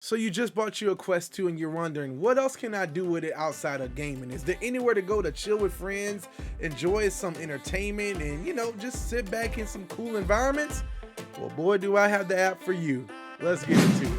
So you just bought you a Quest 2 and you're wondering, what else can I do with it outside of gaming? Is there anywhere to go to chill with friends, enjoy some entertainment, and just sit back in some cool environments? Well, boy, do I have the app for you. Let's get into it.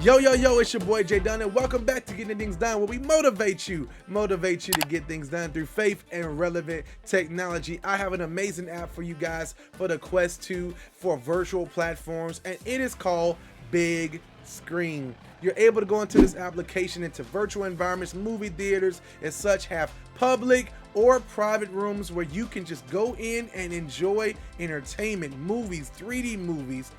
Yo, it's your boy Jay Dunn, and welcome back to Getting Things Done, where we motivate you to get things done through faith and relevant technology. I have an amazing app for you guys for the Quest 2 for virtual platforms, and it is called Bigscreen. You're able to go into this application into virtual environments, movie theaters, and such, have public or private rooms where you can just go in and enjoy entertainment, movies, 3D movies,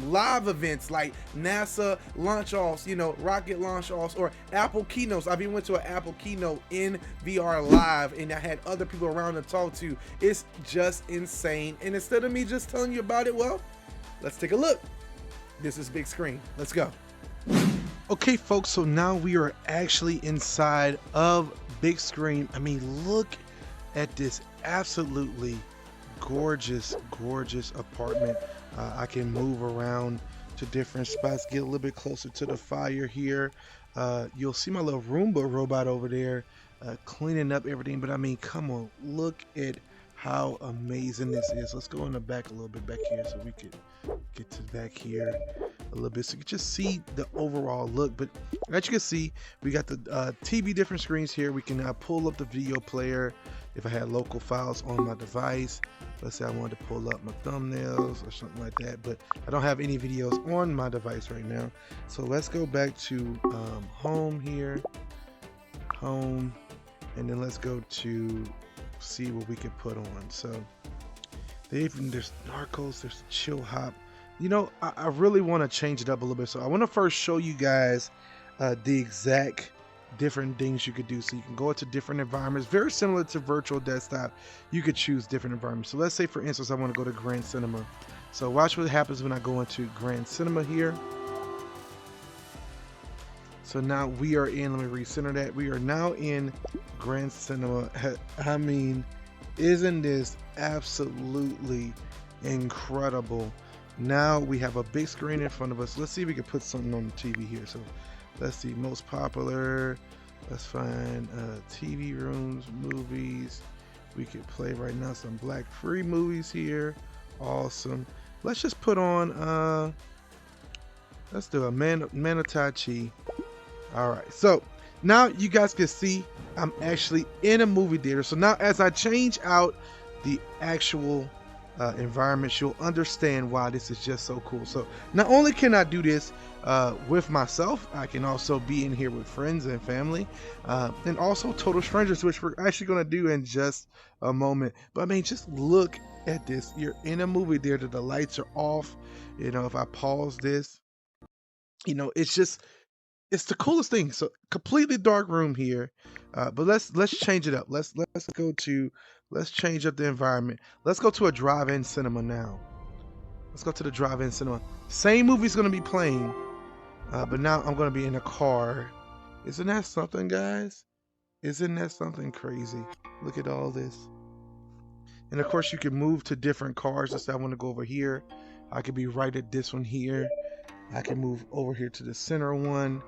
live events like NASA launch offs, rocket launch offs, or Apple keynotes. I've even went to an Apple keynote in VR live, and I had other people around to talk to. It's just insane. And instead of me just telling you about it, well, let's take a look. This is Bigscreen. Let's go. Okay, folks, so now we are actually inside of Bigscreen. I mean, look at this absolutely gorgeous apartment. I can move around to different spots, get a little bit closer to the fire here. You'll see my little Roomba robot over there cleaning up everything. But I mean, come on, look at how amazing this is. Let's go in the back a little bit back here so we could get to back here a little bit so you can just see the overall look. But as you can see, we got the TV different screens here. We can pull up the video player if I had local files on my device. Let's say I wanted to pull up my thumbnails or something like that, but I don't have any videos on my device right now. So let's go back to home here, home, and then let's go to see what we can put on. So there's Narcos, there's Chill Hop. I really want to change it up a little bit. So I want to first show you guys the exact different things you could do. So you can go into different environments, very similar to virtual desktop. You could choose different environments. So let's say, for instance, I want to go to Grand Cinema. So watch what happens when I go into Grand Cinema here. So now we are in, let me recenter that. We are now in Grand Cinema. I mean, isn't this absolutely incredible? Now we have a big screen in front of us. Let's see if we can put something on the TV here. So let's see, most popular. Let's find TV rooms, movies. We could play right now some Black Free movies here. Awesome. Let's just put on, let's do a Manatachi. All right, so now you guys can see I'm actually in a movie theater. So now as I change out the actual environment, you'll understand why this is just so cool. So not only can I do this with myself, I can also be in here with friends and family, and also total strangers, which we're actually going to do in just a moment. But I mean, just look at this. You're in a movie theater, the lights are off. If I pause this, it's the coolest thing. So completely dark room here, but let's change it up. Let's change up the environment. Let's go to a drive-in cinema now. Let's go to the drive-in cinema. Same movie's gonna be playing, but now I'm gonna be in a car. Isn't that something, guys? Isn't that something crazy? Look at all this. And of course, you can move to different cars. Let's say I want to go over here. I could be right at this one here. I can move over here to the center one.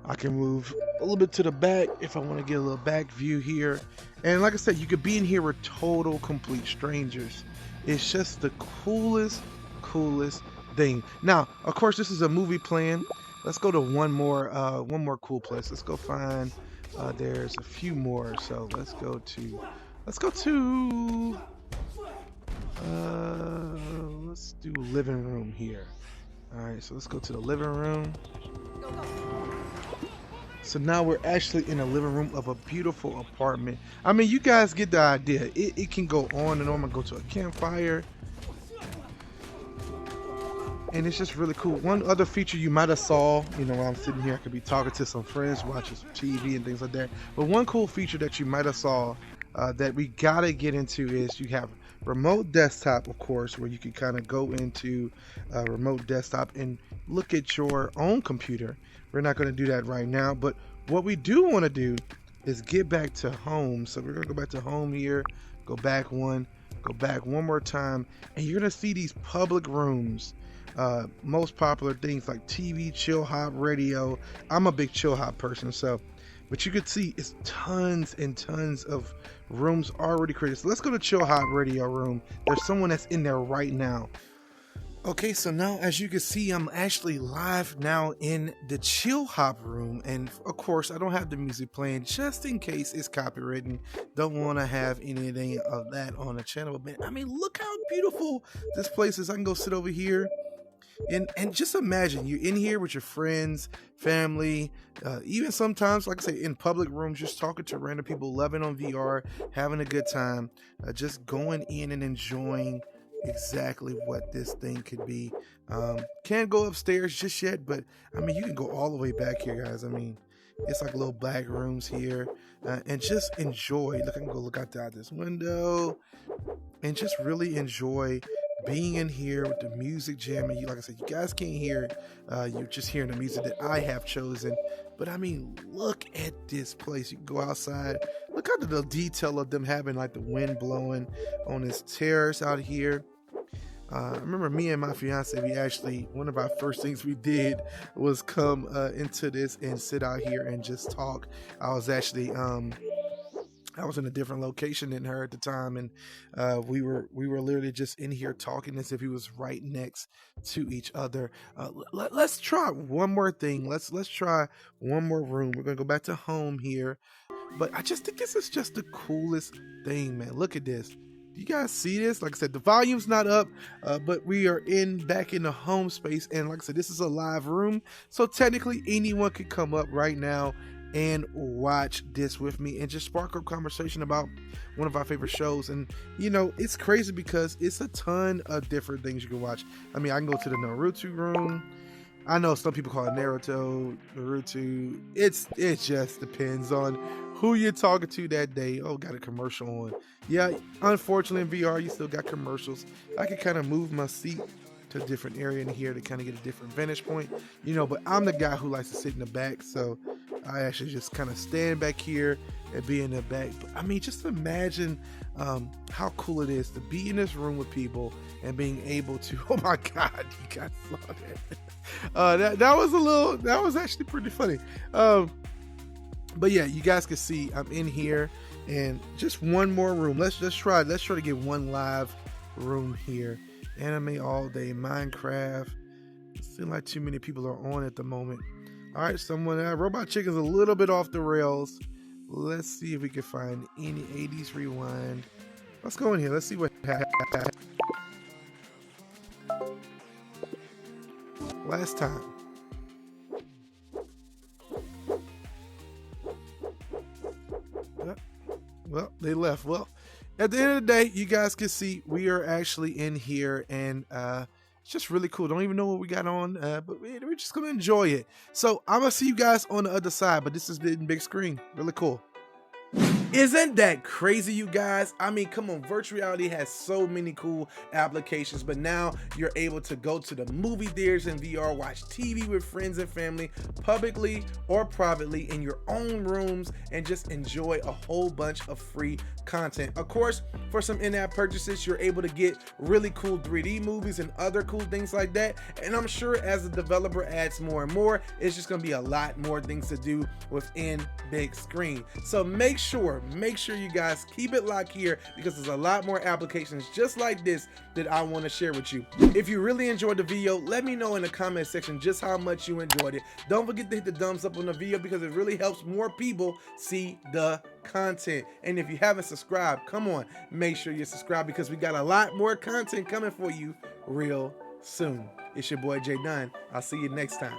I can move a little bit to the back if I want to get a little back view here. And like I said, you could be in here with total complete strangers. It's just the coolest thing. Now, of course, this is a movie playing. Let's go to one more cool place. Let's go find, there's a few more. So let's go to let's do living room here. All right, so let's go to the living room. So now we're actually in a living room of a beautiful apartment. I mean, you guys get the idea. It can go on and on. I'm gonna go to a campfire, and it's just really cool. One other feature you might have saw, while I'm sitting here, I could be talking to some friends, watching some TV and things like that. But one cool feature that you might have saw that we gotta get into is you have remote desktop, of course, where you can kind of go into remote desktop and look at your own computer. We're not going to do that right now, but what we do want to do is get back to home. So we're going to go back to home here, go back one, Go back one more time, and you're gonna see these public rooms. Most popular things like TV, chill hop, radio. I'm a big chill hop person, so but you could see it's tons and tons of rooms already created. So let's go to chill hop radio room. There's someone that's in there right now. Okay, so now as you can see, I'm actually live now in the chill hop room, and of course I don't have the music playing just in case it's copywritten. Don't want to have anything of that on the channel. But I mean, look how beautiful this place is. I can go sit over here and just imagine you're in here with your friends, family, even sometimes, like I say, in public rooms, just talking to random people, loving on VR, having a good time, just going in and enjoying exactly what this thing could be. Can't go upstairs just yet, but I mean, you can go all the way back here, guys. I mean, it's like little black rooms here, and just enjoy. Look, I can go look out this window and just really enjoy being in here with the music jamming. You, like I said, you guys can't hear it. You're just hearing the music that I have chosen. But I mean, look at this place. You can go outside. Look at the detail of them having like the wind blowing on this terrace out here. I remember me and my fiance, we actually, one of our first things we did was come into this and sit out here and just talk. I was actually I was in a different location than her at the time, and we were literally just in here talking as if he was right next to each other. Let's try one more thing. Let's try one more room. We're gonna go back to home here, but I just think this is just the coolest thing, man. Look at this. Do you guys see this? Like I said, the volume's not up, but we are back in the home space, and like I said, this is a live room, so technically anyone could come up right now and watch this with me and just spark up conversation about one of our favorite shows. And you know, it's crazy because it's a ton of different things you can watch. I mean, I can go to the Naruto room. I know some people call it Naruto. It just depends on who you're talking to that day. Oh, got a commercial on. Yeah, unfortunately in VR you still got commercials. I can kind of move my seat to a different area in here to kind of get a different vantage point, you know, but I'm the guy who likes to sit in the back, so I actually just kind of stand back here and be in the back. But I mean, just imagine how cool it is to be in this room with people and being able to, oh my God, you guys saw that. That was actually pretty funny. But yeah, you guys can see I'm in here, and just one more room. Let's try to get one live room here. Anime all day, Minecraft. It seems like too many people are on at the moment. All right, Robot Chicken's a little bit off the rails. Let's see if we can find any 80s rewind. Let's go in here. Let's see what happened last time. Well, they left. Well, at the end of the day, you guys can see we are actually in here, and it's just really cool. Don't even know what we got on, but we're just gonna enjoy it. So I'm gonna see you guys on the other side, but this has been Big Screen. Really cool. Isn't that crazy, you guys? I mean, come on, virtual reality has so many cool applications, but now you're able to go to the movie theaters in VR, watch TV with friends and family, publicly or privately in your own rooms, and just enjoy a whole bunch of free content. Of course, for some in-app purchases, you're able to get really cool 3D movies and other cool things like that. And I'm sure as the developer adds more and more, it's just gonna be a lot more things to do within Big Screen. So make sure you guys keep it locked here, because there's a lot more applications just like this that I want to share with you. If you really enjoyed the video, let me know in the comment section just how much you enjoyed it. Don't forget to hit the thumbs up on the video, because it really helps more people see the content. And if you haven't subscribed, come on, make sure you subscribe, because we got a lot more content coming for you real soon. It's your boy Jay Dunn. I'll see you next time.